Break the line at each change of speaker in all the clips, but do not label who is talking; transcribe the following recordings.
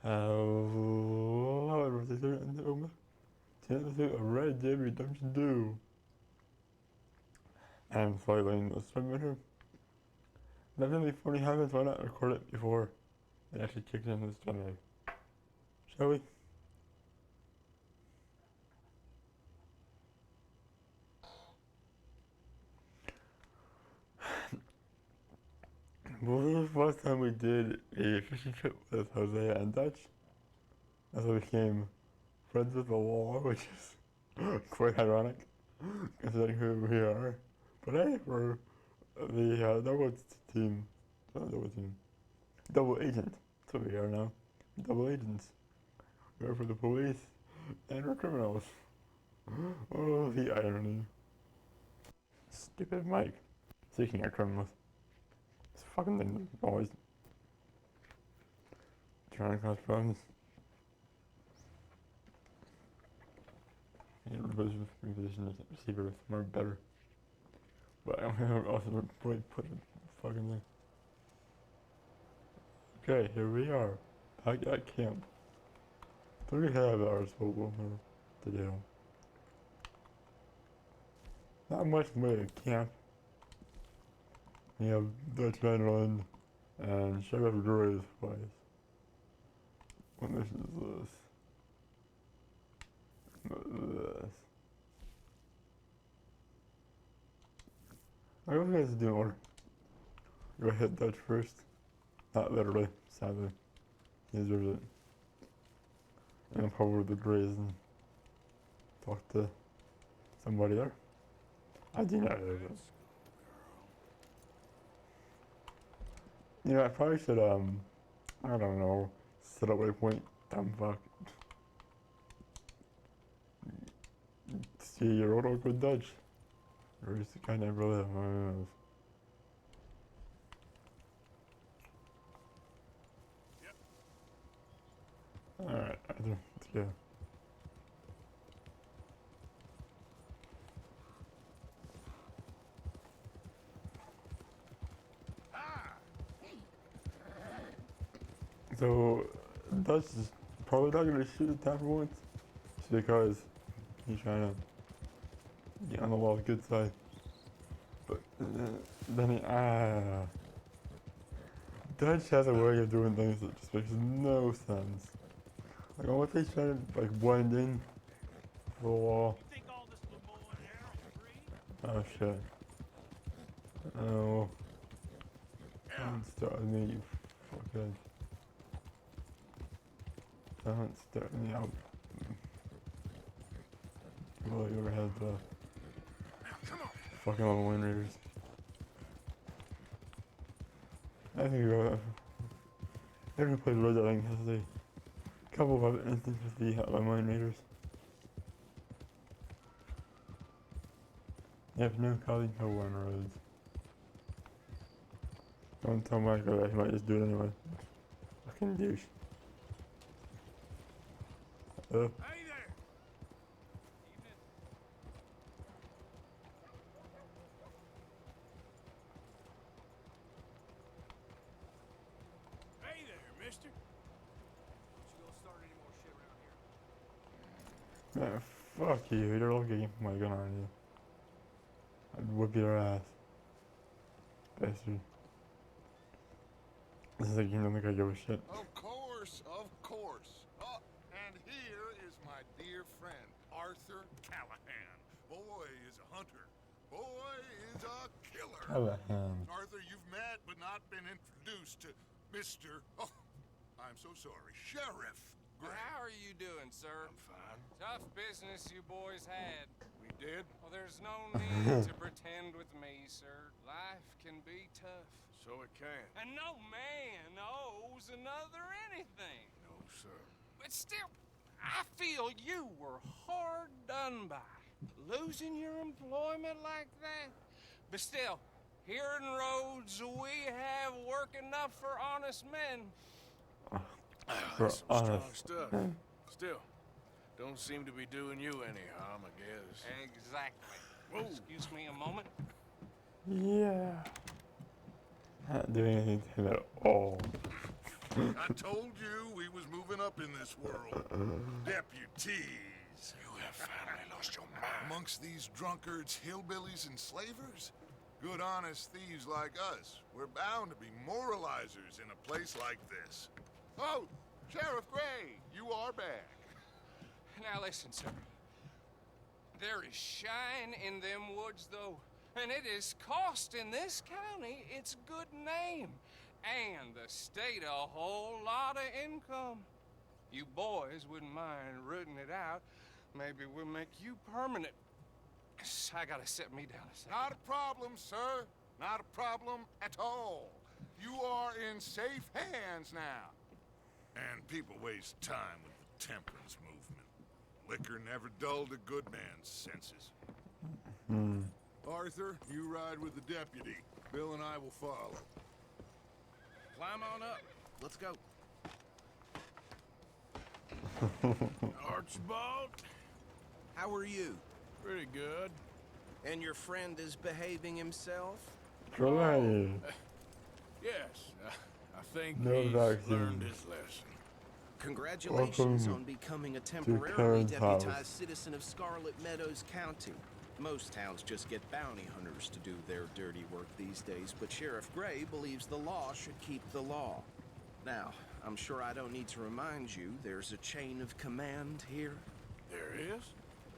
Hello, everyone. Today, a red GB WD. I'm slightly in the stream. Definitely funny habits. Why not record it before it actually kicks in this channel? Shall we? Well, this was the last time we did a fishing trip with Jose and Dutch. That's how we became friends with the law, which is quite ironic, considering who we are. But hey, we're the double team, double agent. That's what we are now. Double agents. We're for the police and we're criminals. Oh, the irony. Stupid Mike. Speaking of criminals. This fucking thing is always trying to cause problems. And reposition the receiver more better. But I'm gonna also put it fucking thing. Okay, here we are. Back at camp. 3.5 hours total to do. Not much way to camp. You have Dutch Island and Sheriff Gray's place. What mission is this? This. I guess you guys do order. Go hit Dutch first. Not literally, sadly. He deserves it. And I'll probably the Grays and talk to somebody there. I do not know this. You know, I probably should, I don't know, set a waypoint, dumb fuck. See your auto good Dutch. Or is the kind of really, I don't know. Alright, let's go. So, Dutch is probably not gonna shoot at top once, just because he's trying to get on the wall's good side. But then Dutch has a way of doing things that just makes no sense. Like, I wonder if he's trying to like blend in the wall. Oh shit. Oh. Don't start with me, you fuckhead. Don't start me out. Well, you ever had the fucking little Wind Raiders? I think everyone plays Red Dead Ring has a couple of instances with the Wind Raiders. You have no calling no one roads. Don't tell Michael that he might just do it anyway. Fucking douche. Hey there!
Hey there, mister! You gonna start any more shit around here?
Man, fuck you. You're looking my gun on you. I'd whip your ass. Bastard. This is like you don't think I give a shit.
Of course, of course. And here is my dear friend, Arthur Callahan. Boy is a hunter. Boy is a killer.
Callahan.
Arthur, you've met but not been introduced to Mr. Oh, I'm so sorry, Sheriff Gray.
How are you doing, sir?
I'm fine.
Tough business you boys had.
We did?
Well, there's no need to pretend with me, sir. Life can be tough.
So it can.
And no man owes another anything.
No, sir.
But still, I feel you were hard done by. Losing your employment like that. But still, here in Rhodes, we have work enough for honest men.
That's some strong stuff. Still, don't seem to be doing you any harm, I guess.
Exactly.
Whoa.
Excuse me a moment.
Yeah. Not doing anything to him at all.
I told you we was moving up in this world. Deputies.
You have finally lost your mind.
Amongst these drunkards, hillbillies, and slavers? Good honest thieves like us. We're bound to be moralizers in a place like this. Oh, Sheriff Gray, you are back.
Now listen, sir. There is shine in them woods, though, and it is costing this county its good name, and the state a whole lot of income. You boys wouldn't mind rooting it out. Maybe we'll make you permanent. I gotta set me down a second.
Not a problem, sir. Not a problem at all. You are in safe hands now. And people waste time with the temperance movement. Liquor never dulled a good man's senses. Arthur, you ride with the deputy. Bill and I will follow.
Climb on up. Let's go. Archibald, how are you?
Pretty good.
And your friend is behaving himself?
Try.
Yes, I think
No
he's
vaccine.
learned his lesson.
Congratulations
Welcome
on becoming a temporarily
Karen's
deputized
house.
citizen of Scarlet Meadows County. Most towns just get bounty hunters to do their dirty work these days, but Sheriff Gray believes the law should keep the law. Now, I'm sure I don't need to remind you there's a chain of command here.
There is?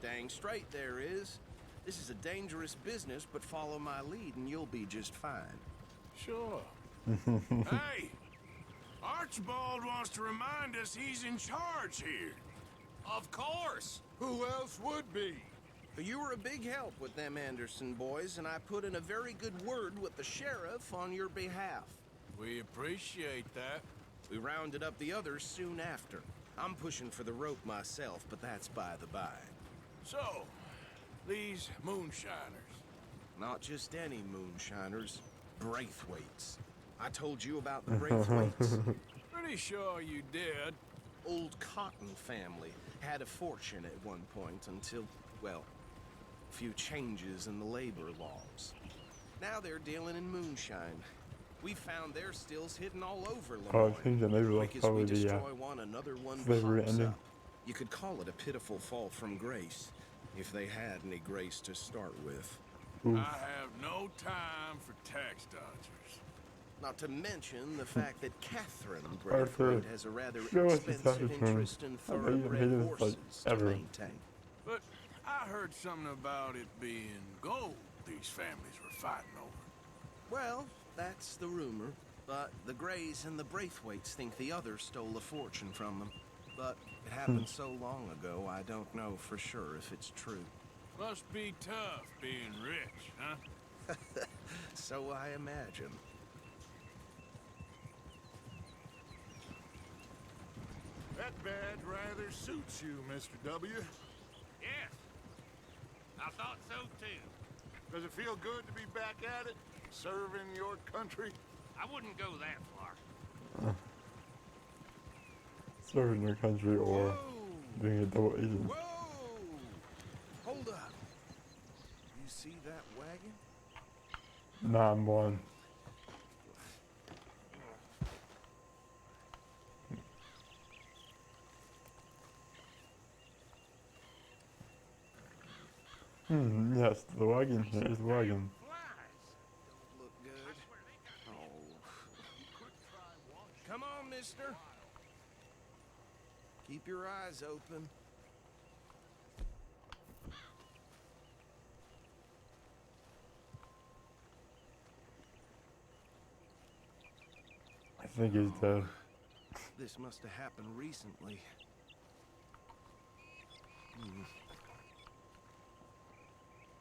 Dang straight there is. This is a dangerous business, but follow my lead and you'll be just fine.
Sure. Hey, Archibald wants to remind us he's in charge here.
Of course.
Who else would be?
You were a big help with them Anderson boys, and I put in a very good word with the sheriff on your behalf.
We appreciate that.
We rounded up the others soon after. I'm pushing for the rope myself, but that's by the by.
So, these moonshiners.
Not just any moonshiners, Braithwaites. I told you about the Braithwaites.
Pretty sure you did.
Old Cotton family had a fortune at one point until, well, a few changes in the labor laws. Now they're dealing in moonshine. We found their stills hidden all over
Oh, I
Lemoyne.
think that maybe that's
Quick as we
probably the
destroy one, another one
slavery
pops
ending.
up. You could call it a pitiful fall from grace, if they had any grace to start with.
Oof.
I have no time for tax dodgers.
Not to mention the fact that Catherine
Arthur,
Braithwaite has a rather
show us the
expensive
tax return.
interest in
I bet you
thoroughbred
hated this, like,
horses to
ever.
maintain.
But I heard something about it being gold these families were fighting over.
Well, that's the rumor. But the Greys and the Braithwaites think the others stole a fortune from them. But it happened so long ago, I don't know for sure if it's true.
Must be tough being rich, huh?
So I imagine.
That badge rather suits you, Mr. W.
Yes. I thought so, too.
Does it feel good to be back at it? Serving your country?
I wouldn't go that far.
Serving your country or
Whoa!
being a double agent.
Whoa! Hold up. You see that wagon?
Nah, I'm blind. Yes, the wagon here is the wagon.
Look good. Oh. Come on, mister. Keep your eyes open.
I think he's dead.
This must have happened recently.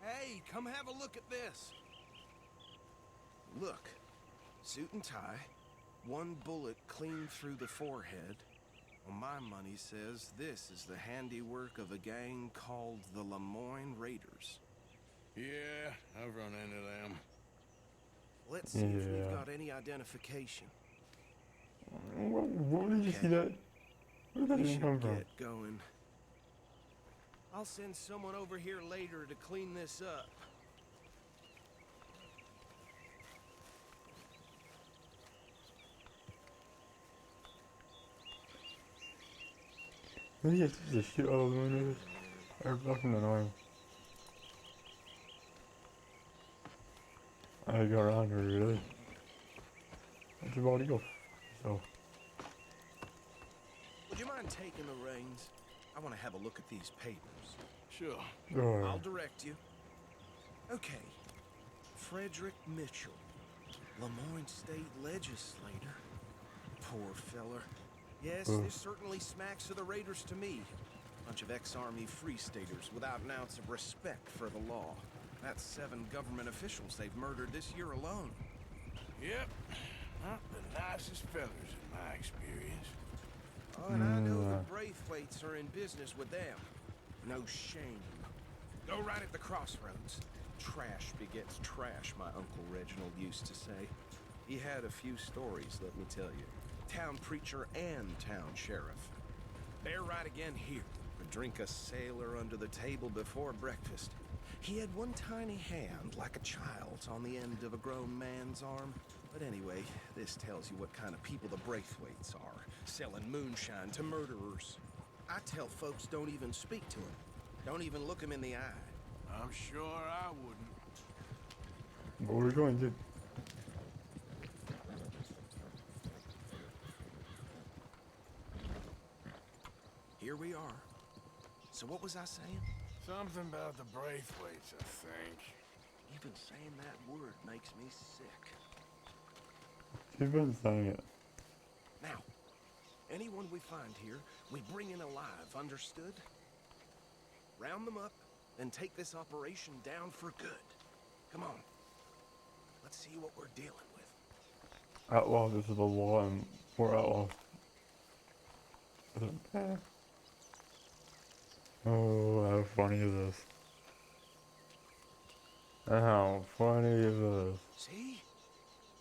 Hey, come have a look at this. Look, suit and tie, one bullet clean through the forehead. Well, my money says this is the handiwork of a gang called the Lemoyne Raiders.
Yeah, I've run into them.
Let's see if we've
Yeah.
got any identification.
What did you see that? Where did that
We
even come
should
from?
get going. I'll send someone over here later to clean this up.
Maybe it's just the shit out of the windows. They're fucking annoying. I got around here really. What's your body go? So.
Would you mind taking the reins? I want to have a look at these papers.
Sure.
I'll direct you. Okay. Frederick Mitchell, Lemoyne State Legislator. Poor feller. Yes, this certainly smacks of the Raiders to me. Bunch of ex-Army Free Staters without an ounce of respect for the law. That's 7 government officials they've murdered this year alone.
Yep. Not the nicest fellers in my experience.
Oh, and I know the Braithwaites are in business with them. No shame. Go right at the crossroads. Trash begets trash, my Uncle Reginald used to say. He had a few stories, let me tell you. Town preacher and town sheriff. They're right again here. A drink a sailor under the table before breakfast. He had one tiny hand, like a child's, on the end of a grown man's arm. But anyway, this tells you what kind of people the Braithwaites are, selling moonshine to murderers. I tell folks don't even speak to him. Don't even look him in the eye.
I'm sure I wouldn't.
What are we going to?
Here we are. So what was I saying?
Something about the Braithwaites, I think.
Even saying that word makes me sick.
You've been saying it.
Now, anyone we find here, we bring in alive, understood? Round them up, and take this operation down for good. Come on. Let's see what we're dealing with.
Outlaw, this is the law, and we're outlaws. Oh, how funny is this? How funny is this?
See?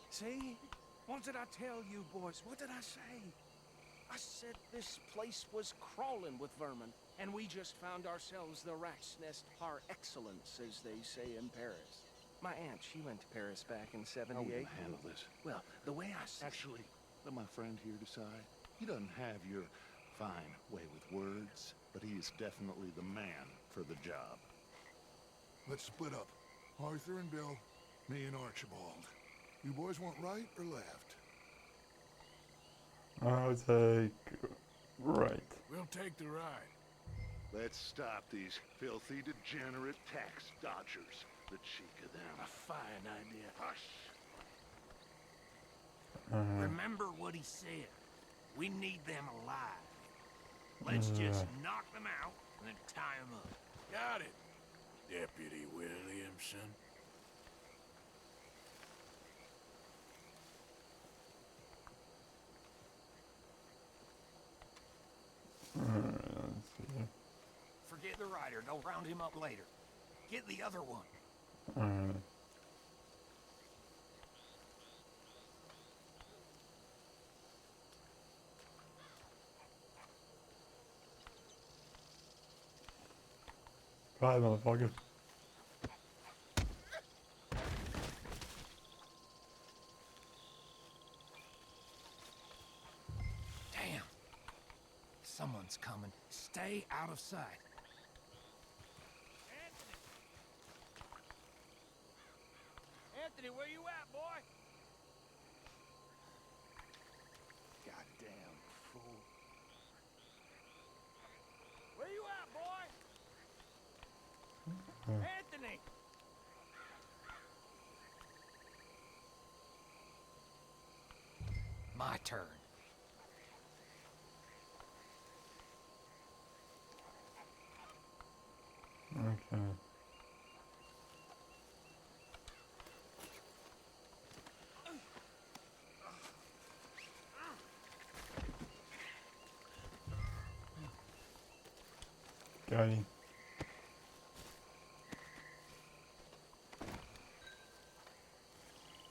See? What did I tell you, boys? What did I say? I said this place was crawling with vermin, and we just found ourselves the rat's nest par excellence, as they say in Paris. My aunt, she went to Paris back in '78.
How are we gonna handle this?
Well, the way I see
Actually, let my friend here decide. He doesn't have your fine way with words, but he is definitely the man for the job.
Let's split up. Arthur and Bill, me and Archibald. You boys want right or left?
I would take right.
We'll take the ride.
Let's stop these filthy, degenerate tax dodgers. The cheek of them.
A fine idea.
Hush.
Remember what he said. We need them alive. Let's just knock them out and then tie them up.
Got it, Deputy Williamson.
Let's see.
Forget the rider. Go round him up later. Get the other one.
Alright. Bye, motherfucker.
Damn. Someone's coming. Stay out of sight.
Anthony, where you at, boy?
Goddamn fool.
Where you at, boy? Anthony!
My turn.
Okay. Got him.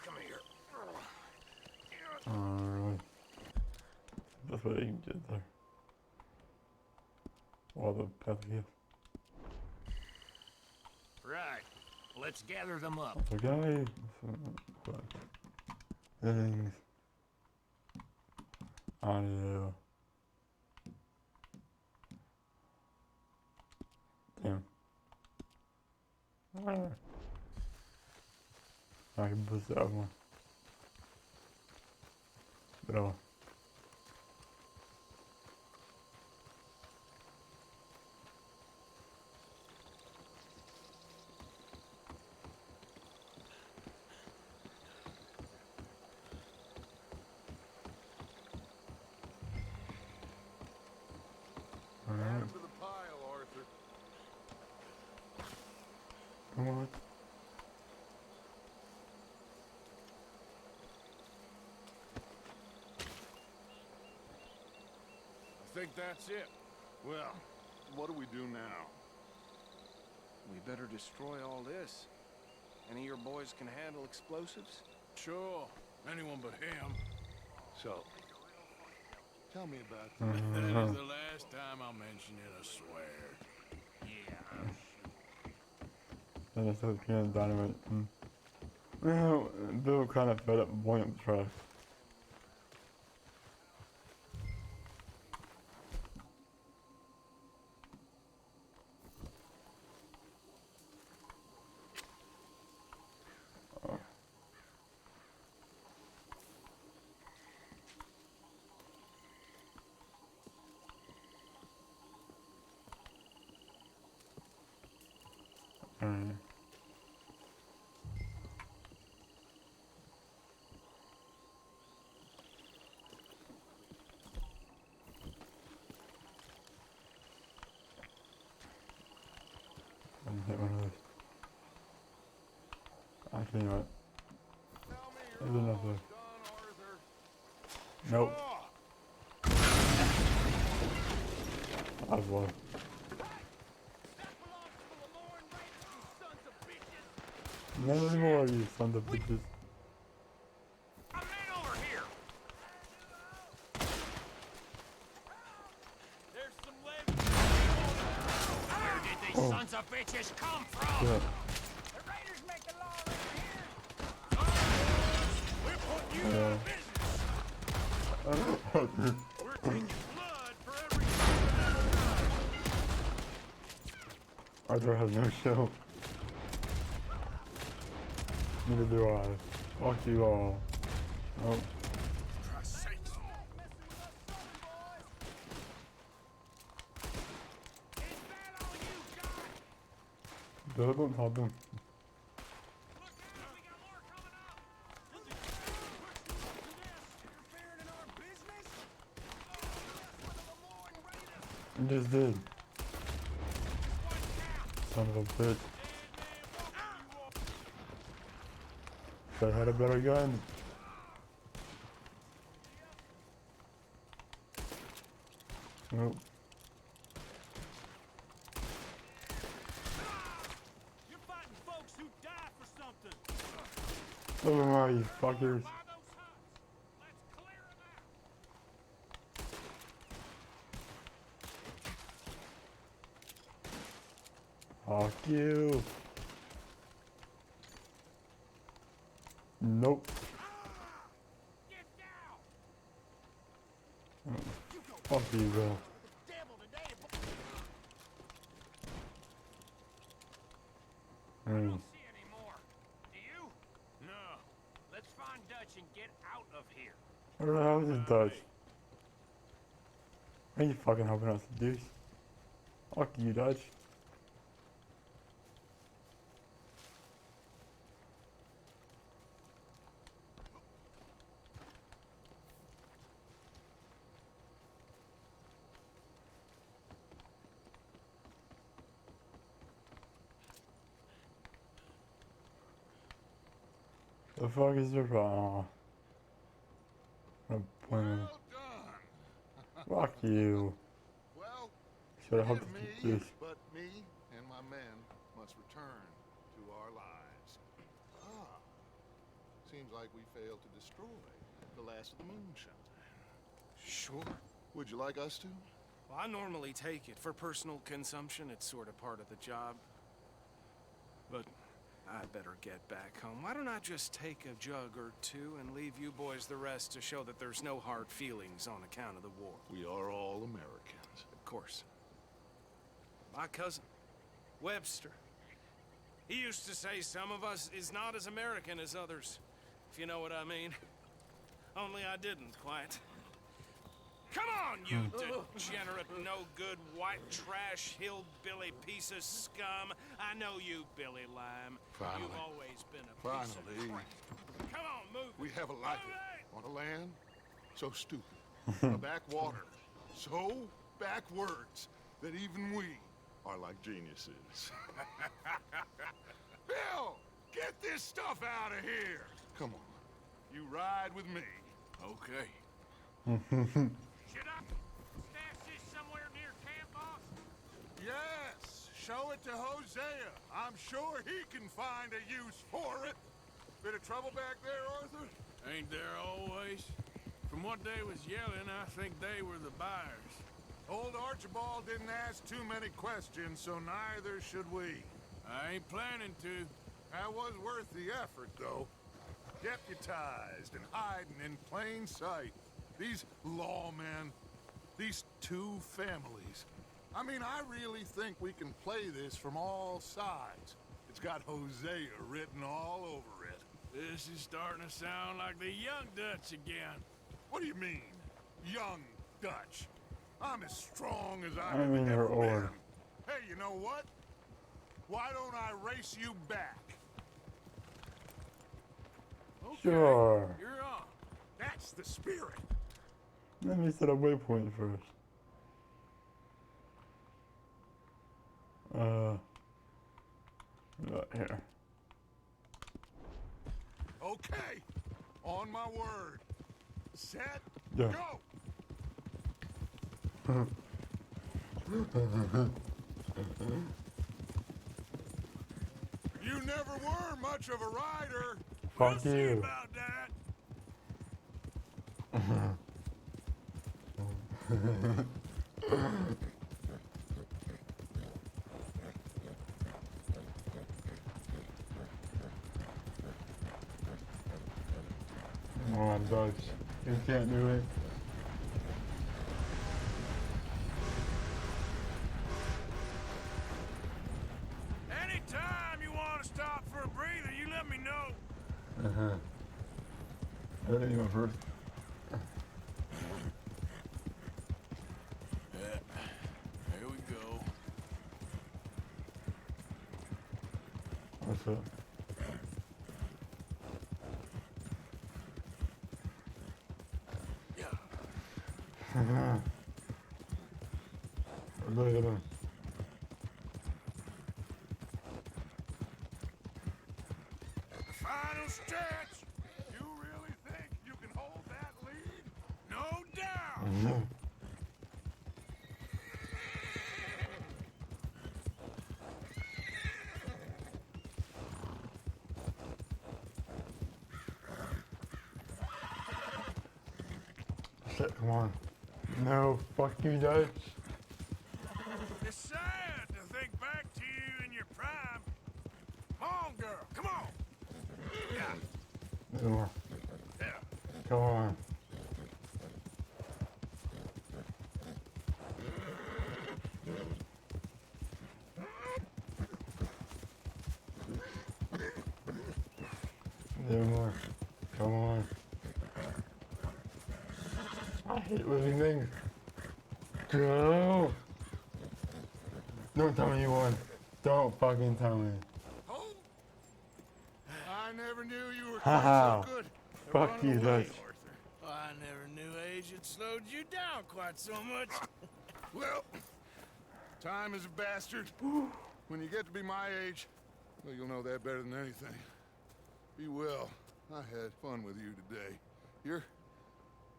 Come here.
Alright. That's what you can get there. While the path here.
Right. Let's gather them up.
Okay. Things. Audio. I can boost that one. Bro.
Add 'em to the pile, Arthur.
Come on.
I think that's it.
Well, what do we do now?
We better destroy all this. Any of your boys can handle explosives?
Sure. Anyone but him.
So, tell me about
That is the last time I'll mention it, I swear.
Yeah.
Then I started peeling dynamite. Well, Bill kind of fed up blowing up the trash. Alright. I'm gonna hit one of those. Actually, you know what?
Tell me
There's
you're
enough
almost
there.
done, Arthur.
Nope. I was one. None anymore, you sons of bitches.
A man over here.
There's some legs.
Where did these
Oh.
sons of bitches come from?
Yeah.
The raiders make the law around here.
We're putting you out of business. We're taking blood for every
Arthur has no show. Neither do I. Fuck you all. Nope.
Christ's sakes.
Bill, don't help him. You just did. Son of a bitch. Should have had a better gun. Nope.
You're fighting folks who die for something.
Oh my, you fuckers.
By those huts. Let's clear them out.
Fuck you. Nope.
Get down.
Fuck you, Bill.
Devil today.
I
Mm.
don't see any more. Do you?
No.
Let's find Dutch and get out of here.
Where the hell is this Dutch? Why are you fucking helping us, douche? Fuck you, Dutch. The fuck is your problem? No point.
Well done.
Fuck you.
Well,
Should have helped
forgive
us
me,
with this.
but me and my men must return to our lives. Ah, seems like we failed to destroy the last of the moonshine.
Sure.
Would you like us to?
Well, I normally take it for personal consumption. It's sort of part of the job. But I better get back home. Why don't I just take a jug or two and leave you boys the rest to show that there's no hard feelings on account of the war?
We are all Americans.
Of course. My cousin, Webster.
He used to say some of us is not as American as others, if you know what I mean. Only I didn't quite. Come on, you degenerate, no-good, white trash, hillbilly piece of scum. I know you, Billy Lime.
Finally.
You've always been a piece of
Finally.
crap. Come on, move.
We have a life
Move it!
on a land so stupid, a backwater so backwards that even we are like geniuses. Bill, get this stuff out of here. Come on, you ride with me.
Okay.
Should I stash this somewhere near camp, boss?
Yes, show it to Hosea. I'm sure he can find a use for it. Bit of trouble back there, Arthur?
Ain't there always? From what they was yelling, I think they were the buyers.
Old Archibald didn't ask too many questions, so neither should we.
I ain't planning to.
That was worth the effort, though. Deputized and hiding in plain sight. These lawmen, these two families. I mean, I really think we can play this from all sides. It's got Hosea written all over it.
This is starting to sound like the Young Dutch again.
What do you mean, young Dutch? I'm as strong as
I
I've
mean,
ever
you're
been.
old.
Hey, you know what? Why don't I race you back?
Okay,
Sure.
you're on.
That's the spirit.
Let me set a waypoint first. Right here.
Okay, on my word. Set,
Yeah.
go! You never were much of a rider.
We'll
Fuck
see
you.
about that.
Come on, Dutch. You can't do it.
Anytime you want to stop for a breather, you let me know.
I didn't even first.
Yeah, there we go.
What's up? Look at him.
Final stretch. You really think you can hold that lead?
No doubt.
Shit, come on. No, fuck you, Dutch.
It's sad to think back to you in your prime. Come on, girl. Come on. Yeah.
No.
Yeah.
Come on. No more. Come on. I hate losing things. Go. Don't tell me you won. Don't fucking tell me.
Oh, I never knew you were
Haha.
quite so good. at
Fuck
running
you,
away,
Dutch.
Arthur.
I never knew age had slowed you down quite so much.
Well, time is a bastard. When you get to be my age, well, you'll know that better than anything. Be well. I had fun with you today.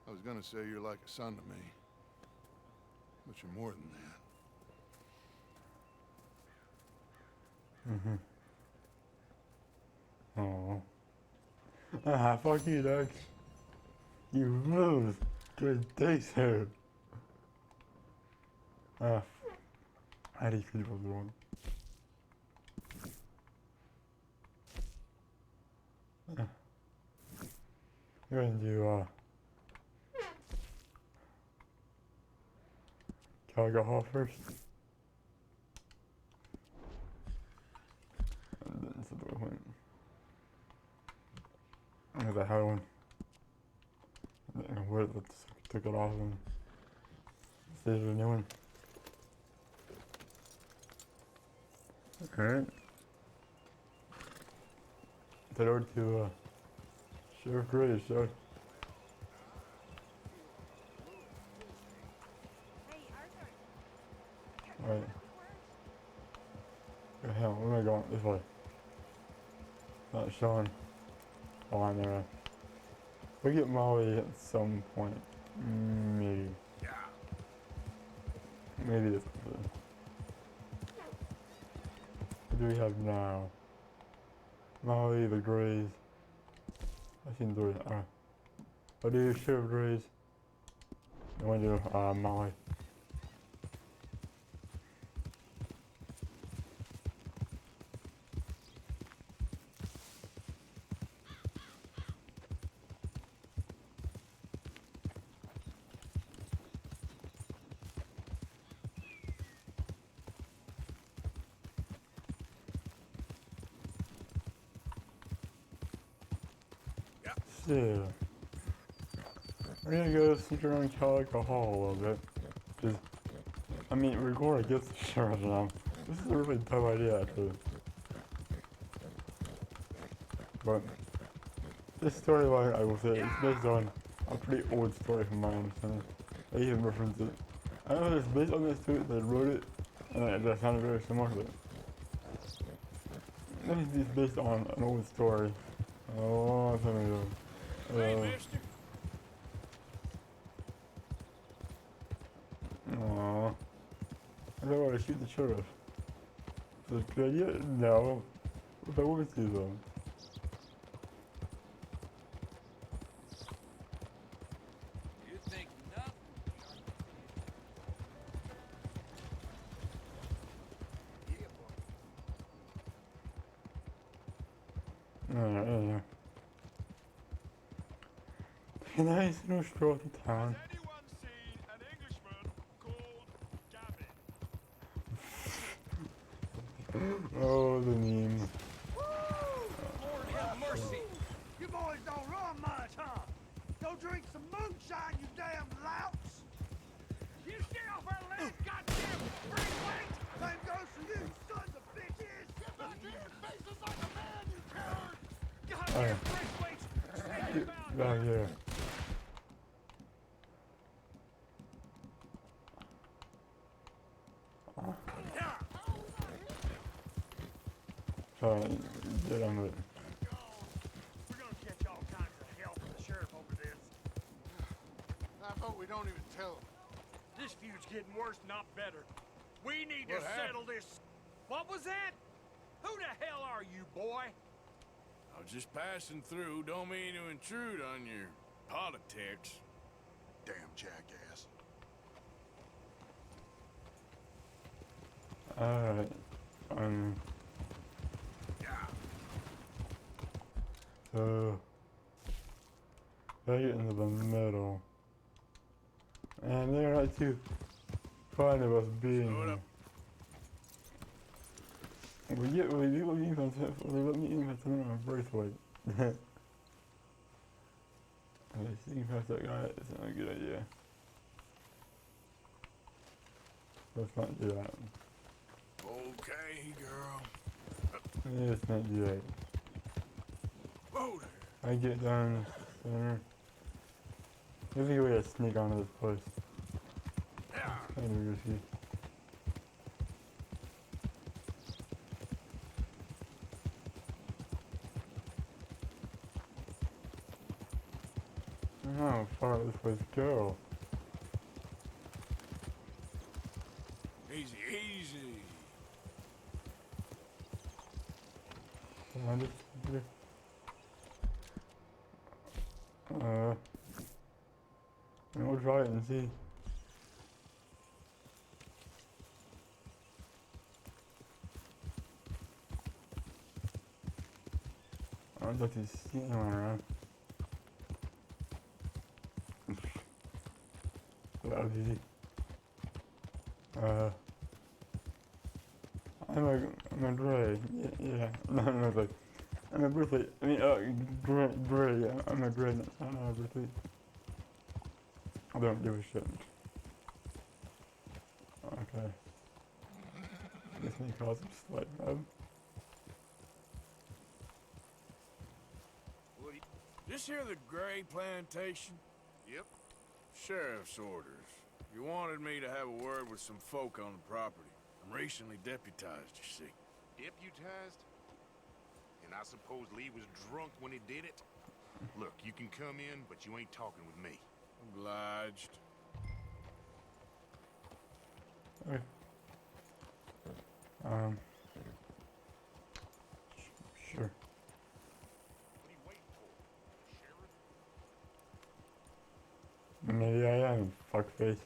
I was gonna say you're like a son to me. But you're more than that.
Oh. Ah, fuck you, Dutch. You lose. Good day, sir. Ah, I just was wrong. You're gonna do, alcohol first. And went. Because I had one. And where it took it off and saved a new one. Alright. Head over to Sheriff Gray's show. Alright. Okay, hell, where am I going? This way. Not showing. Oh, I know. We'll get Molly at some point. Maybe. Maybe this is it. What do we have now? Molly, the Grays. I've seen three. I'll do Sheriff Grays. I want to do Molly. Yeah. We're gonna go sneak around Calico Hall a little bit. Just, I mean, record against the sheriff now. This is a really tough idea, actually. But, this storyline, I will say, is based on a pretty old story from my understanding. I even reference it. I don't know if it's based on this too, they wrote it, and that sounded very similar, but I think it's based on an old story. A long time ago.
Hey, mister.
Aww. I don't want to shoot the sheriff. Is that a good idea? No. What if I want to though?
You think nothing?
Yeah. Can I still stroll to town?
Has anyone seen an Englishman called Gavin?
Oh, the meme.
Lord have mercy.
You boys don't run much, huh? Go drink some moonshine, you damn louts! You stay off our land, goddamn freeway! Same goes for you, sons of bitches! Get back to your faces like a man, you coward! Goddamn freeways! Stand about!
Back here. Sorry, get on with it.
We're gonna catch all kinds of hell from the sheriff over this.
I vote we don't even tell him.
This feud's getting worse, not better. We need to
What happened?
settle this. What was that? Who the hell are you, boy?
I was just passing through. Don't mean to intrude on your politics.
Damn jackass.
Alright. So, right into the middle. And they're not too fond of us being here. We let me even turn on my bracelet. Sneaking past that guy is not a good idea. Let's not do that.
Okay, girl.
Let's not do that.
Whoa there.
I get down the center. There's a way to sneak onto this place.
Yeah.
Kind of risky. I don't know how far this place go.
Easy, easy.
Come on, just here. We'll try it and see. I don't like to see anyone around. That was easy. I'm a gray. Yeah. No, like, I'm a briefly. I mean, gray. Yeah, I'm a gray. I'm a briefly. I don't give a shit. Okay. This may cause some slight rub.
This here the Gray Plantation?
Yep.
Sheriff's orders. You wanted me to have a word with some folk on the property. I'm recently deputized, you see.
Deputized? And I suppose Lee was drunk when he did it? Look, you can come in, but you ain't talking with me.
Obliged.
Okay. Sure.
What are you waiting for? Sheriff?
Maybe I am. Fuckface.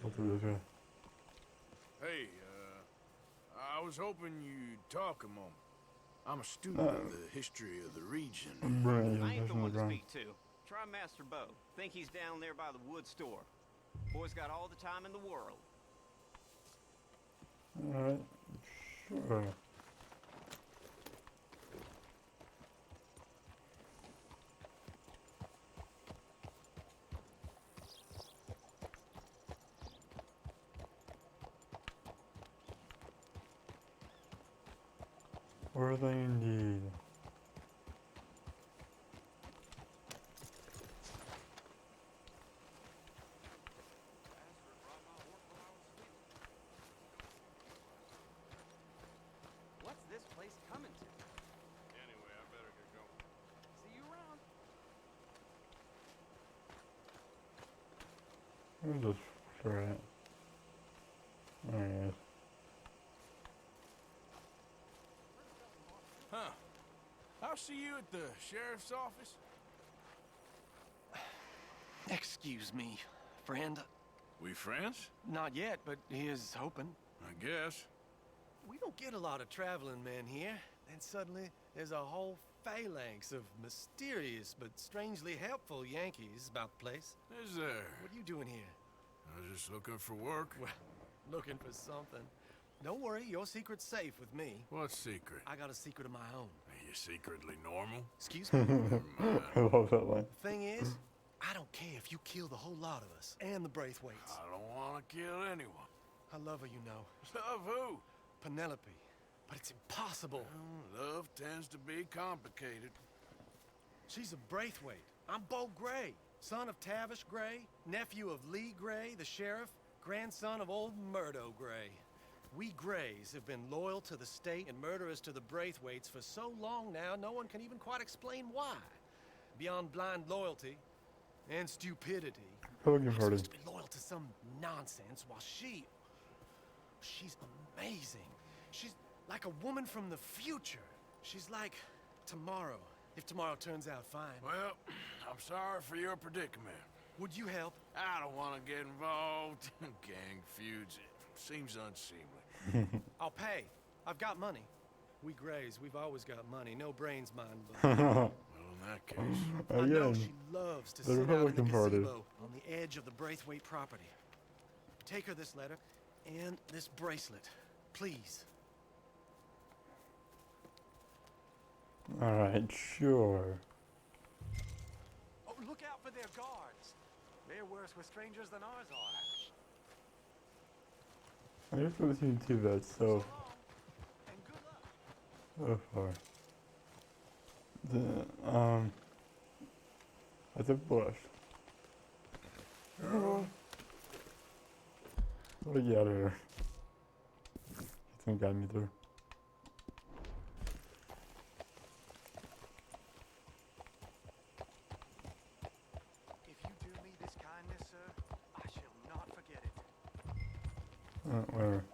I'll do this way.
Hey, I was hoping you'd talk a moment. I'm a student of the history of the region.
Brilliant.
I ain't the one to
Ground.
speak to. Try Master Bo. Think he's down there by the wood store. Boy's got all the time in the world.
Alright. Sure. Were they indeed?
What's this place coming to?
Anyway, I better get going.
See you around.
Where's this fucker at? There he is.
Huh. I'll see you at the sheriff's office.
Excuse me, friend.
We friends?
Not yet, but he is hoping.
I guess.
We don't get a lot of traveling men here. Then suddenly, there's a whole phalanx of mysterious but strangely helpful Yankees about the place.
Is there?
What are you doing here?
I was just looking for work.
Well, looking for something. Don't worry, your secret's safe with me.
What secret?
I got a secret of my own.
Are you secretly normal?
Excuse me?
Never mind.
I love that line.
The thing is, I don't care if you kill the whole lot of us and the Braithwaites.
I don't want to kill anyone.
I love her, you know.
Love who?
Penelope. But it's impossible.
Well, love tends to be complicated.
She's a Braithwaite. I'm Bo Gray, son of Tavish Gray, nephew of Lee Gray, the sheriff, grandson of old Murdo Gray. We Grays have been loyal to the state and murderous to the Braithwaites for so long now, no one can even quite explain why. Beyond blind loyalty and stupidity.
Pelican
I'm
Party.
supposed to be loyal to some nonsense while she's amazing. She's like a woman from the future. She's like tomorrow, if tomorrow turns out fine.
Well, I'm sorry for your predicament.
Would you help?
I don't want to get involved in gang feuds. It seems unseemly.
I'll pay. I've got money. We Grays, we've always got money. No brains, mind, but...
Well, in that case...
I know
Again,
she loves to
the
sit out in the
Republican Party.
gazebo on the edge of the Braithwaite property. Take her this letter and this bracelet, please.
Alright, sure.
Oh, look out for their guards. They're worse with strangers than ours are.
I guess we've seen two bets
So
so
long, and good luck.
far. That's a bush. What do you get out of here? Some got me through.
If you do me this kindness, sir, I shall not forget it.
Whatever.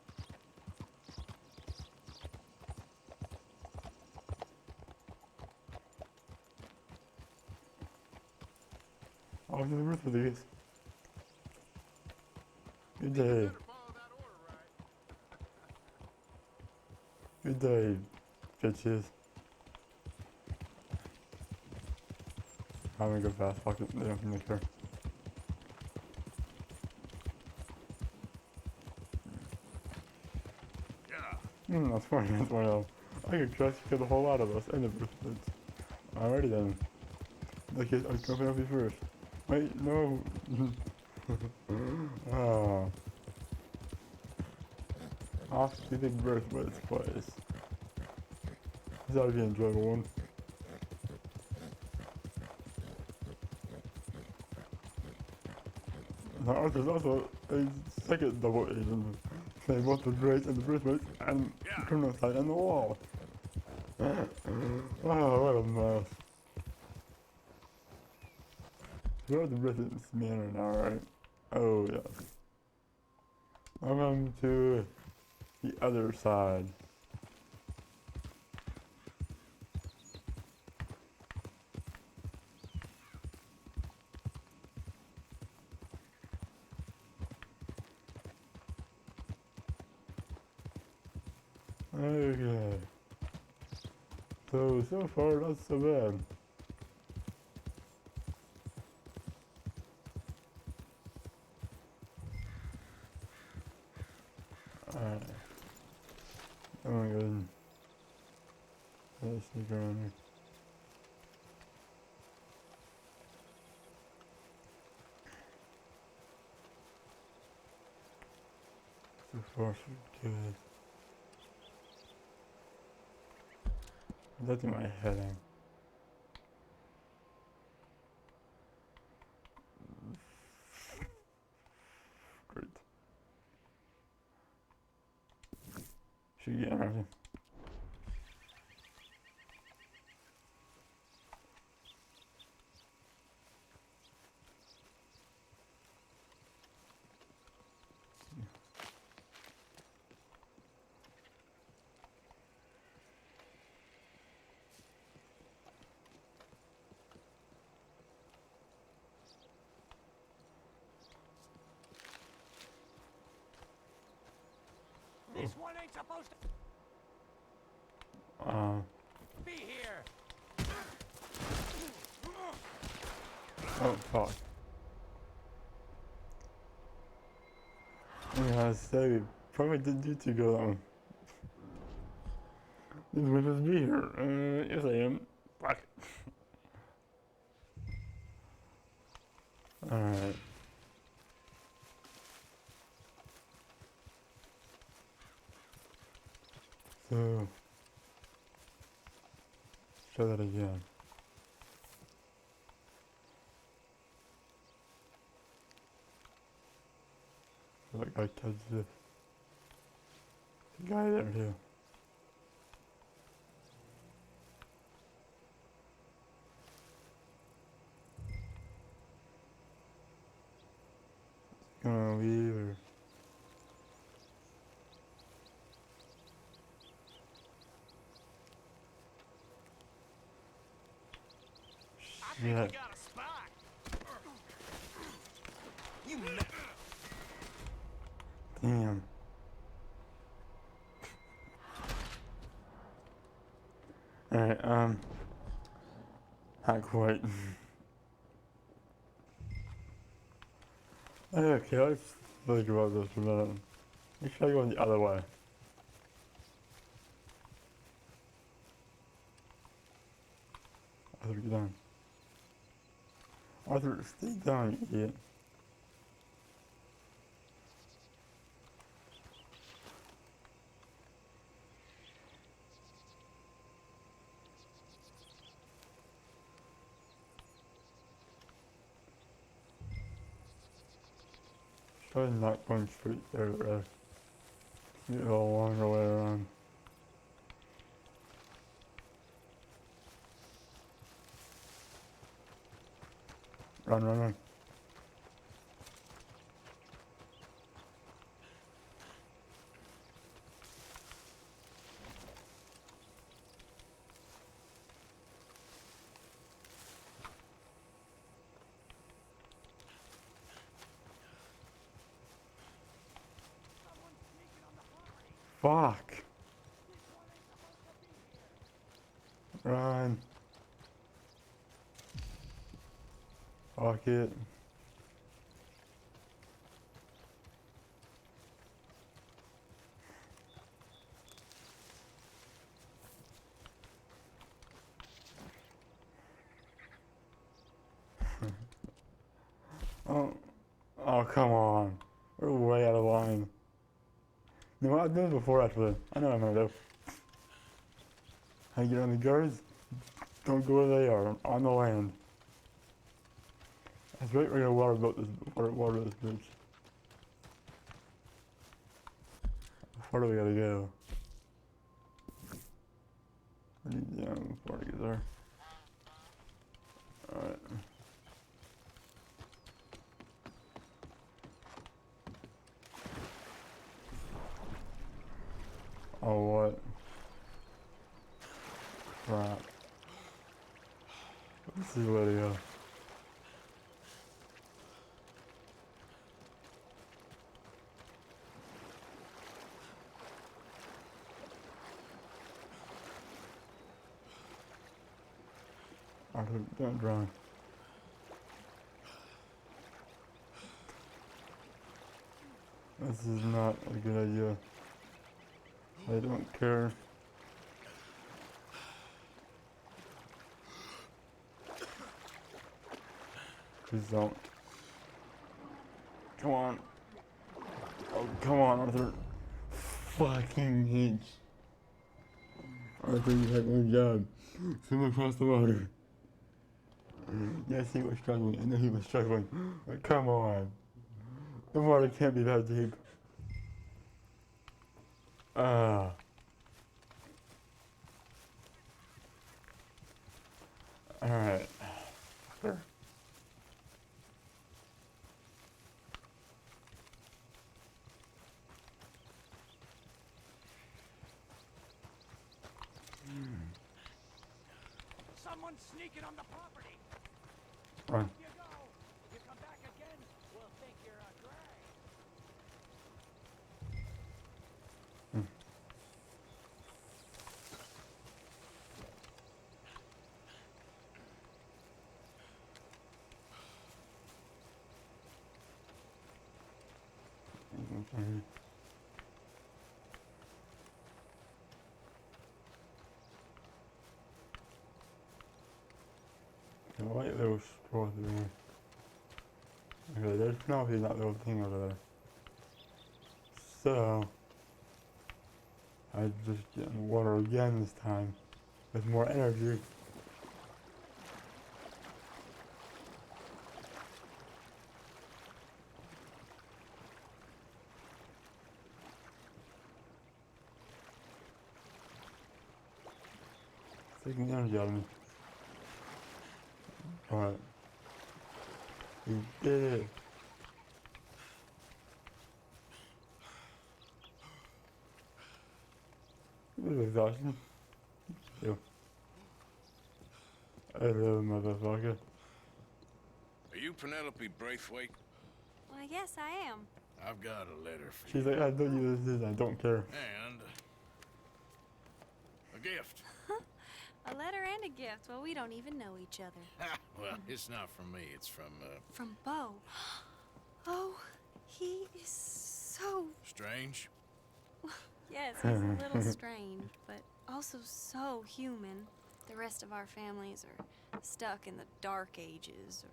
Oh, the roof of these. Good day. Good day, bitches. I'm gonna go fast. Fuck it. They don't really care.
Yeah.
That's funny. That's funny. I could just kill the whole lot of us in the first place. Alrighty then. Okay, I'm jumping off you first. Wait, no. Oh. Off to the birthplace place. This ought to be an enjoyable one. Now, there's also a second double agent saying both the great and the birthplace and criminal side and the wall. Oh, what a mess. We're at the Britain's manor now, right? Oh, yes. Welcome to the other side. Okay. So far, not so bad. Alright. Oh my god. Let's sneak around here. So far, so good. That's in my heading. Great. Should get everything.
This one ain't supposed to be here.
Oh fuck. Yeah, so probably did need to go that one. This Windows be here. Yes I am. Fuck. Alright. So try that again. Like I touched the guy there too. Gonna leave or
We
shit.
got a spot. You
Damn. Alright, not quite. Okay, let's think about this for a minute. Let's try going the other way. Arthur, get down. Arthur, stay down, you idiot. Try not going straight there, right? Get a longer way around. Run, run, run. Fuck. Run. Fuck it. Oh, come on. We're way out of line. No, I've done this before, actually. I know what I'm gonna do. I get on the guards. Don't go where they are. On the land. That's right, we're gonna water this bitch. How far do we gotta go? Yeah, before I get there. Alright. Oh, what? Crap. This is where to go. Arthur, don't drown. This is not a good idea. I don't care. Please don't. Come on. Oh, come on, Arthur. Fucking hitch. Arthur, you had one job. Swim across the water. Yes, he was struggling. I know he was struggling. But come on. The water can't be that deep. Alright. Fucker.
Someone's sneaking on the property.
Run.
Off you go. If you come back again, we'll think you're a drag.
The white little straw thing. Okay, there's probably that little thing over there. So, I just get in the water again this time with more energy. Taking energy out of me. Alright. We did it. This is exhausting. Yo. Hello, motherfucker.
Are you Penelope Braithwaite?
Well, yes, I am.
I've got a letter for
She's
you.
like, I don't use this, I don't care.
And a gift.
A letter and a gift. Well, we don't even know each other.
Well, it's not from me. It's from,
From Bo. Oh, he is so...
Strange.
Yes, he's a little strange, but also so human. The rest of our families are stuck in the dark ages,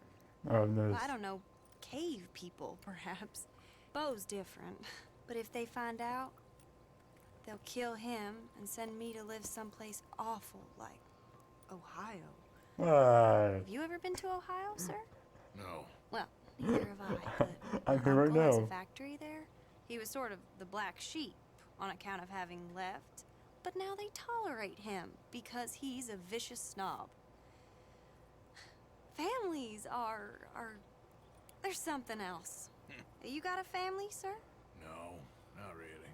or...
Oh, nice.
well, I don't know, cave people, perhaps. Bo's different. But if they find out, they'll kill him and send me to live someplace awful like Ohio.
Why?
Have you ever been to Ohio, sir?
No.
Well, neither have I, but
I'm here right
Uncle has a
now.
factory there. He was sort of the black sheep on account of having left, but now they tolerate him because he's a vicious snob. Families are there's something else. You got a family, sir?
No, not really.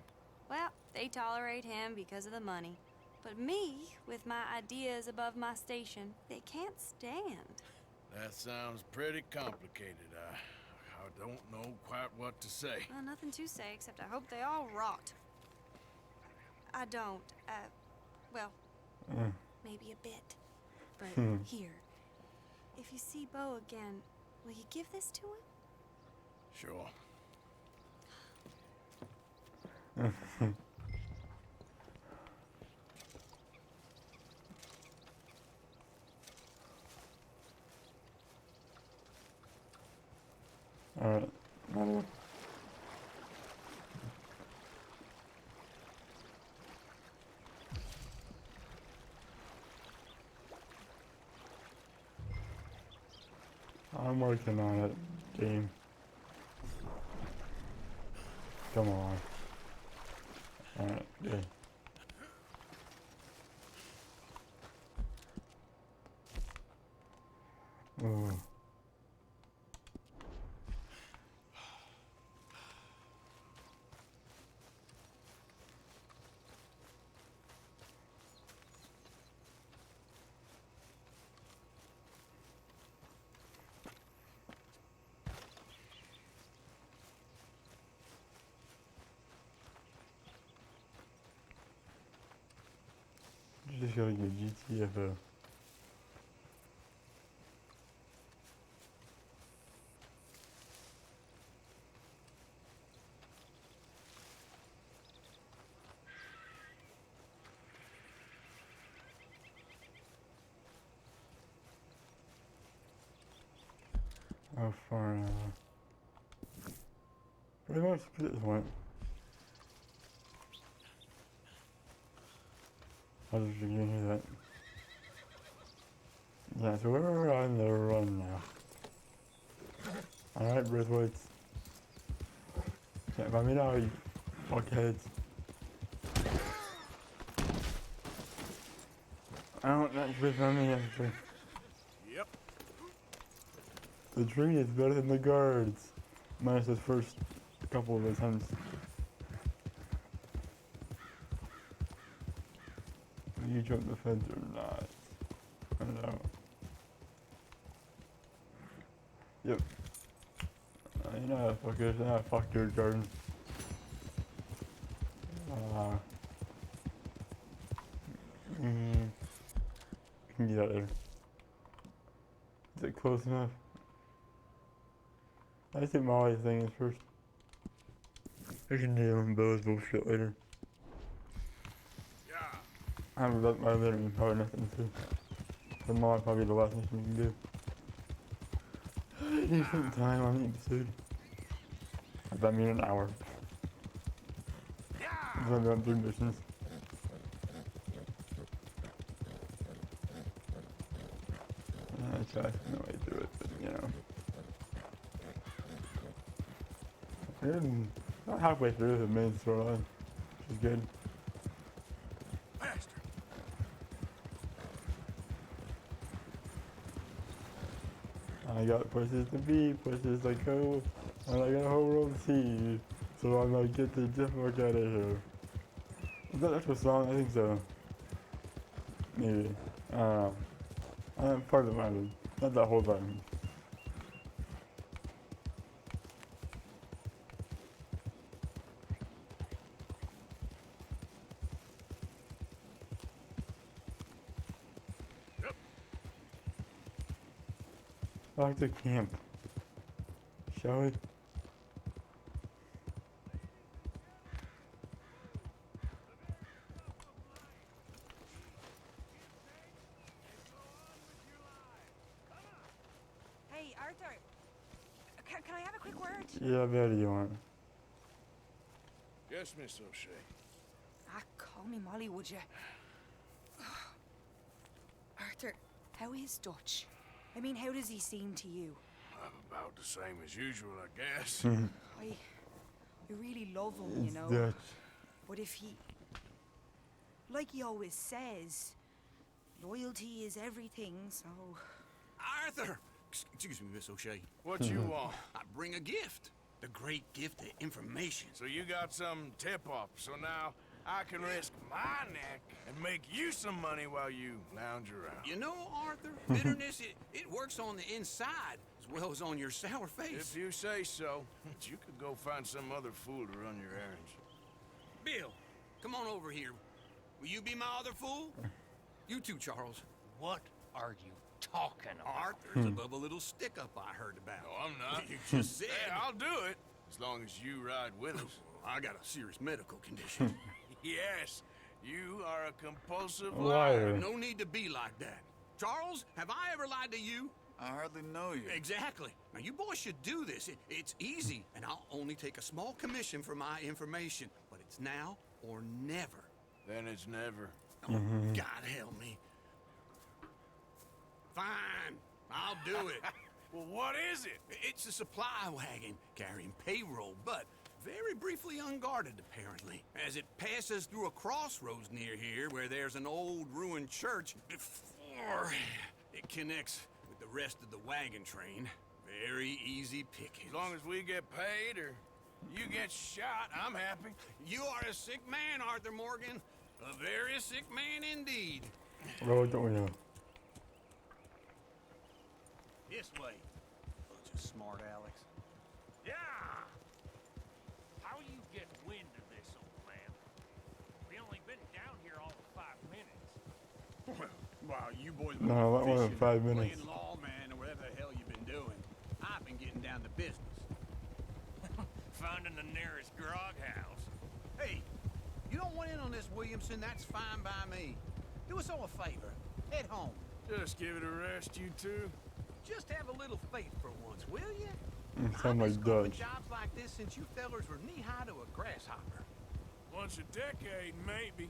Well, they tolerate him because of the money. But me, with my ideas above my station, they can't stand.
That sounds pretty complicated. I don't know quite what to say.
Well, nothing to say, except I hope they all rot. I don't, well, maybe a bit. But here, if you see Bo again, Will you give this to him?
Sure.
Alright. I'm working on it, game. Come on. Alright, good. Ooh. You just gotta get GTFO. How far now? Pretty much at this point. How did you hear that? Yeah, so we're on the run now. Alright, Braithwaites. Can't find me now, you fuckheads. I don't actually find me actually.
Yep.
The tree is better than the guards. Minus the first couple of attempts. You jump the fence or not? I don't know. Yep. You know, fuck your garden. Can get out there. Is it close enough? I think Molly's thing is first. I can deal with Bill's bullshit later. I haven't got my literally probably nothing to. The Molly probably the last thing we can do. Decent time on the episode. I mean an hour. I've only done 3 missions. I tried no way through it, but you know. We're not halfway through the main storyline, which is good. I got places to be, places to go, and I got a whole world to see, so I'm gonna get the fuck out of here. Is that actual song? I think so. Maybe. I don't know. Part of the rhyme, not that whole rhyme. Back to camp. Shall we?
Hey, Arthur. Can I have a quick word?
Yeah, I bet you want.
Yes, Miss O'Shea.
Ah, call me Molly, would you? Arthur, how is Dutch? I mean, how does he seem to you?
About the same as usual, I guess.
I really love him, you know.
Dutch.
But if he... Like he always says, loyalty is everything, so...
Arthur! Excuse me, Miss O'Shea.
What you want?
I bring a gift. The great gift of information.
So you got some tip-off, so now I can risk my neck and make you some money while you lounge around.
You know, Arthur, bitterness, it works on the inside as well as on your sour face.
If you say so, you could go find some other fool to run your errands.
Bill, come on over here. Will you be my other fool? You too, Charles.
What are you
talking about? Arthur's above a little stick-up I heard about.
No, I'm not.
You just said.
Hey, I'll do it, as long as you ride with us.
I got a serious medical condition.
Yes, you are a compulsive
Liar.
No need to be like that. Charles, have I ever lied to you?
I hardly know you.
Exactly. Now, you boys should do this. It's easy, and I'll only take a small commission for my information. But it's now or never.
Then it's never.
Oh, God help me. Fine, I'll do it.
Well, what is it?
It's a supply wagon carrying payroll, but very briefly unguarded, apparently. As it passes through a crossroads near here where there's an old ruined church before it connects with the rest of the wagon train. Very easy pickings.
As long as we get paid or you get shot, I'm happy.
You are a sick man, Arthur Morgan. A very sick man indeed.
What don't we know?
This way. Bunch of smart Alex.
Yeah! How you get wind of this, old man? We only been down here all of 5 minutes.
Well, you boys
No, that wasn't 5 minutes.
playing lawman or whatever the hell you've been doing. I've been getting down to business.
Finding the nearest grog house.
Hey, you don't want in on this, Williamson, that's fine by me. Do us all a favor. Head home.
Just give it a rest, you two.
Just have a little faith for once, will you?
Sound like
I've been scoping
Dutch.
jobs like this since you fellers were knee-high to a grasshopper.
Once a decade, maybe.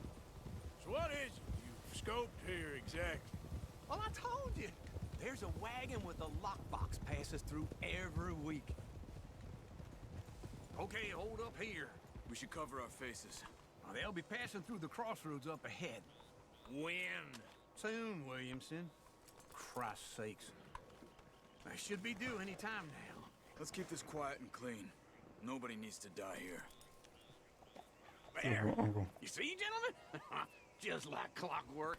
So what is it you've scoped here exactly?
Well, I told you. There's a wagon with a lockbox passes through every week. Okay, hold up here.
We should cover our faces.
Now, they'll be passing through the crossroads up ahead.
When?
Soon, Williamson. Christ's sakes. They should be due any time now.
Let's keep this quiet and clean. Nobody needs to die here.
There.
Uncle.
You see, gentlemen? Just like clockwork.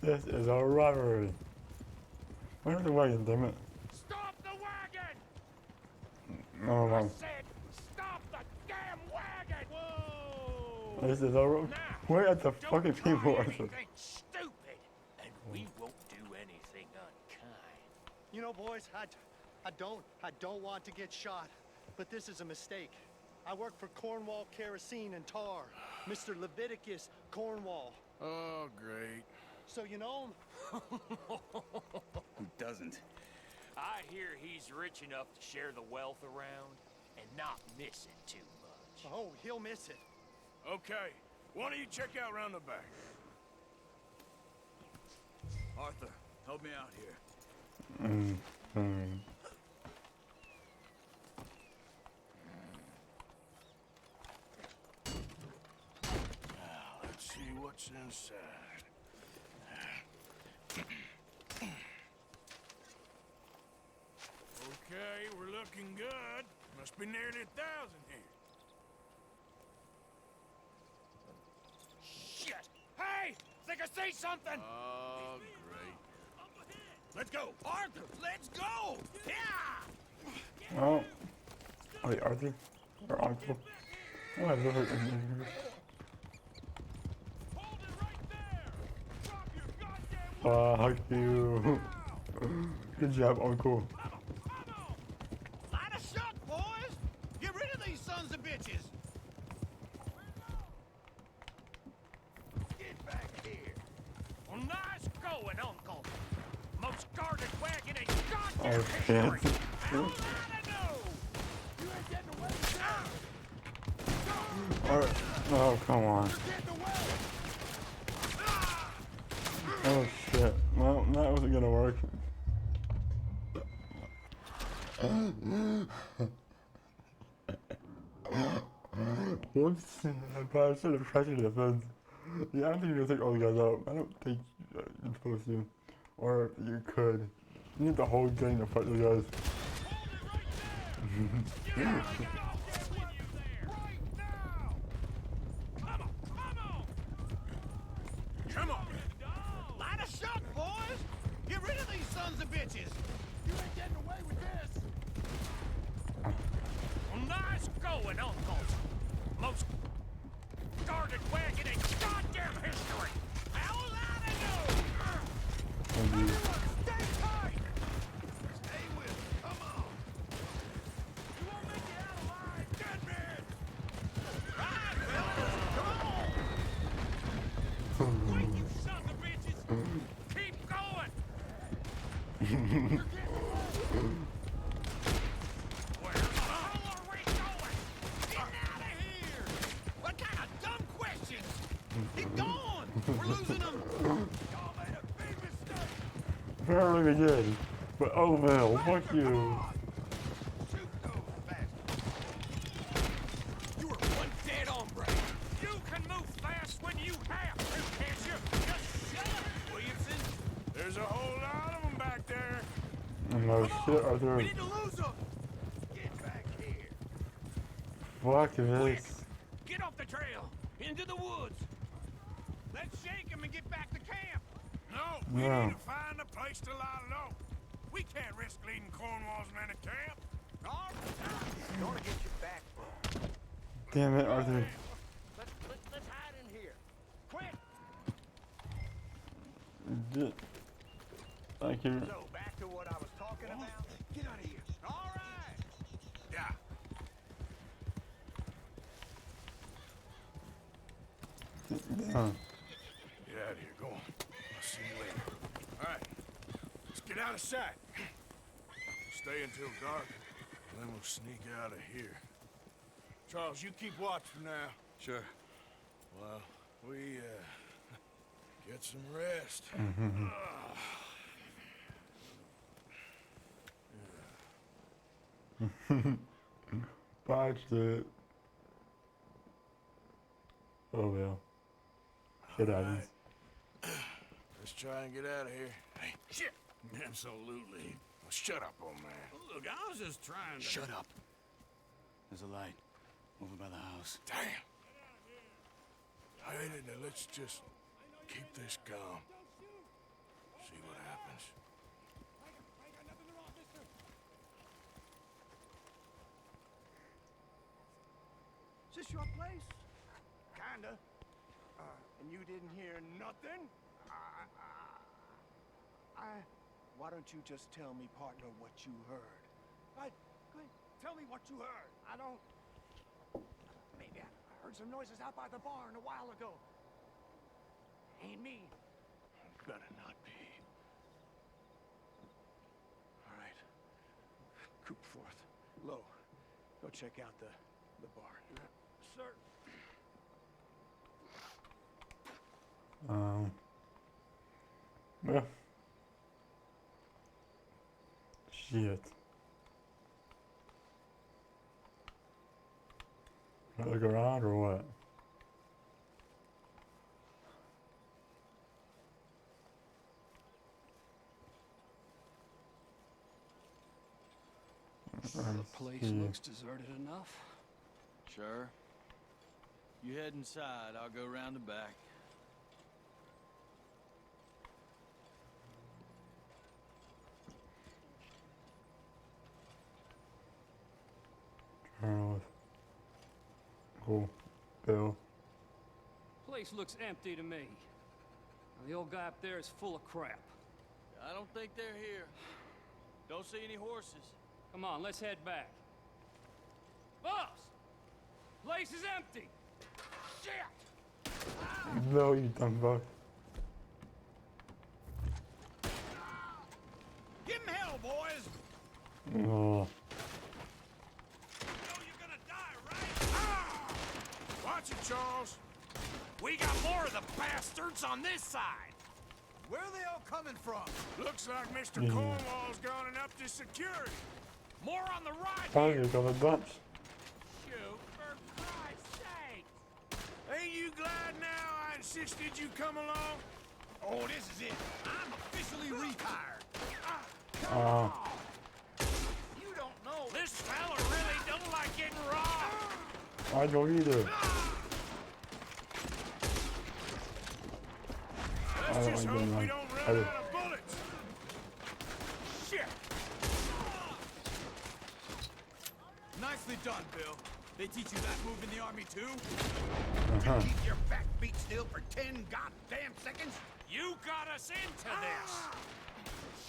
This is a robbery. Where's the wagon, damn it?
Stop the wagon!
No,
I
wrong.
said, stop the damn wagon! Whoa!
This is a robbery. Where are the
Don't
fucking
try
people, Arthur?
anything stupid, and we won't do anything unkind.
You know, boys, I don't want to get shot, but this is a mistake. I work for Cornwall Kerosene and Tar, Mr. Leviticus Cornwall.
Oh, great.
So you know him?
Who doesn't?
I hear he's rich enough to share the wealth around and not miss it too much.
Oh, he'll miss it.
Okay, why don't you check out around the back?
Arthur, help me out here.
Let's see what's inside. Okay, we're looking good. Must be nearly 1,000 here.
Shit! Hey! Think I see something!
Oh, great.
Let's go. Arthur, let's go! Yeah!
Oh. Wait, Arthur? Or Uncle? Oh, I've never heard of
Hold it right there! Drop your goddamn
Fuck you. Good job, Uncle.
Light a shot, boys! Get rid of these sons of bitches!
Get back here! Well, nice going, Uncle! Most guarded wagon in goddamn
Oh,
history!
shit.
How did I know? You ain't getting away with that!
Alright. Oh, come on. Oh, shit. Well, that wasn't gonna work. Whoops. I probably should have tried to defend. Yeah, I don't think you're gonna take all the guys out. I don't think you're supposed to. Or you could. You need the whole gang to fight the guys.
Come on! Light a shot, boys! Get rid of these sons of bitches!
You ain't getting away with this! Well, nice going, Uncle! Most guarded
Where the hell are we going? Get out of here! What kind of dumb questions? Get going! We're losing them!
Y'all made a big mistake.
Apparently we did. But oh well, fuck you.
Shoot those bastards.
You are one dead hombre. You can move fast when you have to, can't you? Just shut up, Williamson.
There's a whole lot of them back there.
No shit, are
We
there?
need to lose them.
Get back here.
Fuck this.
Get off the trail. Into the woods. Let's shake them and get back to camp.
No, we
No.
need to find a place to lie low. We can't risk leading Cornwall's men to camp.
All right.
Gonna get you back, bro.
Damn it, Arthur.
Let's hide in here. Quick.
Thank you.
So back to what I was talking about. Get out of here.
All right.
Yeah.
Down.
Get out of here. Go on. I'll see you later. All right. Let's get out of sight. Stay until dark, and then we'll sneak out of here. Charles, you keep watch for now.
Sure.
Well, we, get some rest.
Botched it. Oh well. Shit happens.
Let's try and get out of here. Hey, shit! Absolutely. Well, shut up, old man.
Look, I was just trying to...
Shut up. There's a light over by the house.
Damn. Hey, let's just keep this calm. See what happens.
Is this your place? Kinda. And you didn't hear nothing? Why don't you just tell me, partner, what you heard? Go ahead. Tell me what you heard. I don't... Maybe I heard some noises out by the barn a while ago. Ain't me.
Better not be.
All right. Coop forth. Low. Go check out the barn. Sir.
Yeah. Shit. Look around or what?
The place looks deserted enough.
Sure. You head inside, I'll go round the back.
Cool. Bill.
Place looks empty to me. The old guy up there is full of crap.
I don't think they're here. Don't see any horses.
Come on, let's head back. Boss! Place is empty! Shit!
No, you dumb fuck.
Give him hell, boys!
Oh.
You know you're gonna die, right? Ah!
Watch it, Charles.
We got more of the bastards on this side.
Where are they all coming from?
Looks like Mr. Cornwall's gone and upped his security.
More on the right
Oh,
here.
you got a bunch.
Shoot, for Christ's sake!
Ain't you glad now I insisted you come along?
Oh, this is it. I'm officially retired. You don't know. This fella really don't like getting robbed.
I don't either.
Let's
I
just
don't
hope
like
we
getting
don't
robbed.
run out of bullets.
Shit!
Nicely done, Bill. They teach you that move in the army too?
Keep your back beat still for 10 goddamn seconds? You got us into this!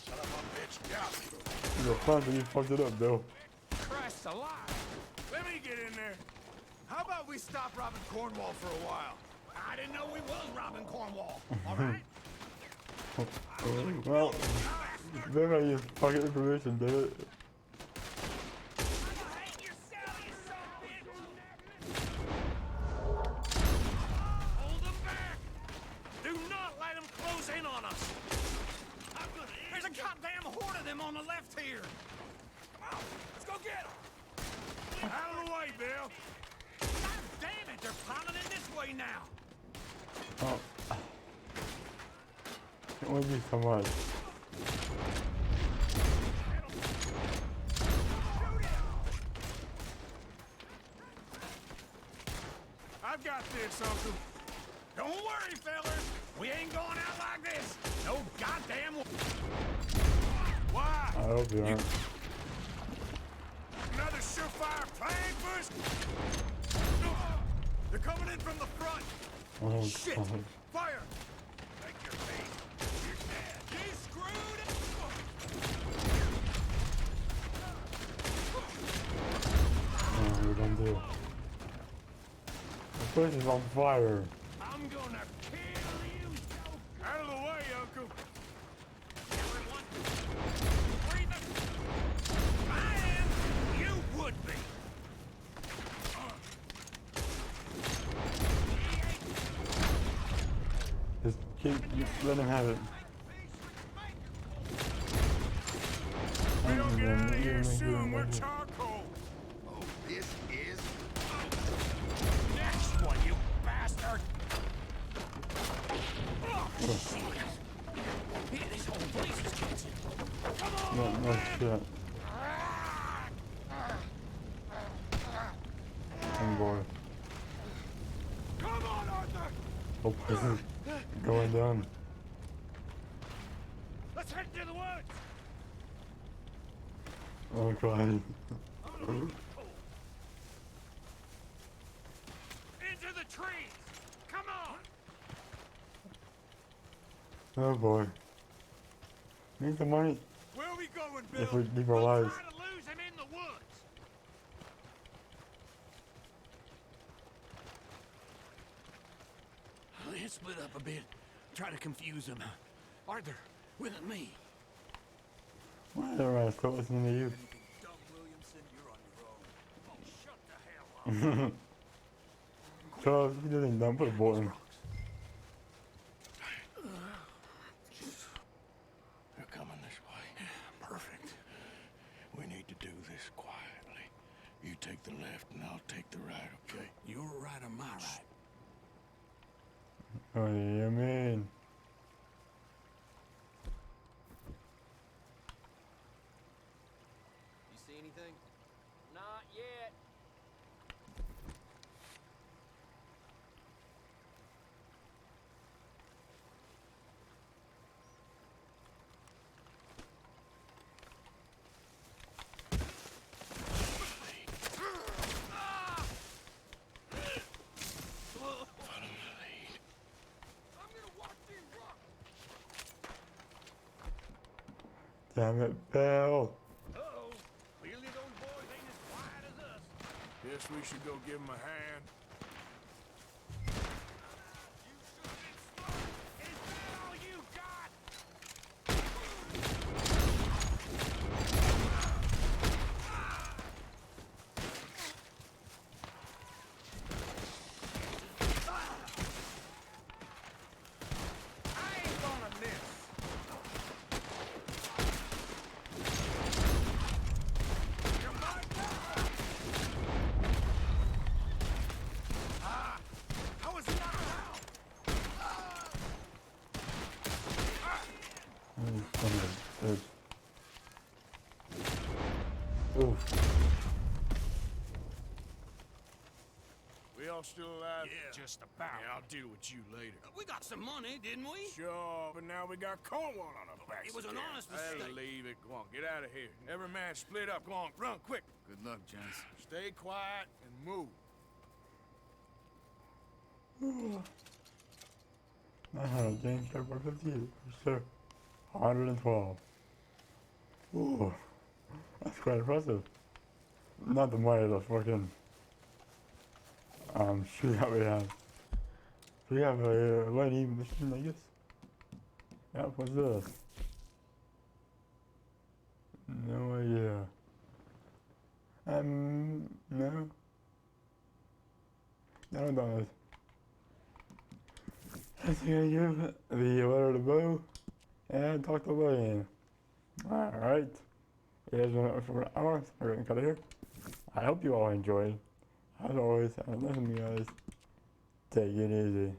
Son of a bitch, yeah.
You're fun, but you fucked it up, Bill.
Christ alive!
Let me get in there.
How about we stop robbing Cornwall for a while?
I didn't know we was robbing Cornwall, alright?
Well, Then I use fucking information, damn it.
Hold them back! Do not let them close in on us! There's a goddamn horde of them on the left here! Come on, let's go get them! Out of the way, Bill! God damn it, they're piling in this way now!
Oh. It wouldn't be so much.
I've got this, Uncle. Don't worry, fellas. We ain't going out like this. No goddamn way. Why?
I hope you aren't.
Another surefire plane push? They're coming in from the front.
Oh,
Shit!
God.
Fire! Make your face. You're dead. You screwed it!
Oh, we're gonna do. The place is on fire.
I'm gonna kill you, Joe! Out of the way, Uncle! Everyone, breathe it! I am! You would be!
Just let him have it.
We don't get out of here soon, we're charcoal!
Oh, this is...
Next one, you bastard! Oh, shit! Man, this whole place is catching. Come on,
No, no shit. Oh boy.
Come on, Arthur!
Oh, this is going down.
Let's head to the woods!
Oh, God.
Into the trees! Come on!
Oh, boy. Need the money
Where are we going, Bill?
if we leave our lives.
Try to lose him in the woods!
Let's split up a bit. Try to confuse them. Arthur, with me.
Why am I still listening to you?
Dumb Williamson, you're on your own. Oh, shut the hell up.
Charles, he doesn't dump put a bolt in.
They're coming this way.
Perfect.
We need to do this quietly. You take the left and I'll take the right, okay?
Your right or my right?
Oh, yeah, man.
You see anything? Not yet.
Damn it, Bill.
Uh-oh. Clearly those boys ain't as quiet as us. Guess we should go give them a hand. Is that all you got? I ain't gonna miss. How is he not around?
Oh, son of a bitch. Oof.
We all still alive?
Yeah.
Just about. Yeah, I'll deal with you later.
We got some money, didn't we?
Sure, but now we got Cornwall on our backs.
It was an
again.
honest
I'll
mistake.
leave it. Go on, get out of here. Every man split up. Go on, run quick.
Good luck, gents.
Stay quiet and move.
I had a James Sharp 150, sir. 112. Ooh, that's quite impressive. Not the money, the fucking shootout we have. We have a lightning machine, I guess. Yep, what's this? No. No, I'm done with. I think I give the letter to Bo and talk to Lane. Alright. You guys been up for an hour, so we're gonna cut it here. I hope you all enjoyed. As always, and listen, you guys, take it easy.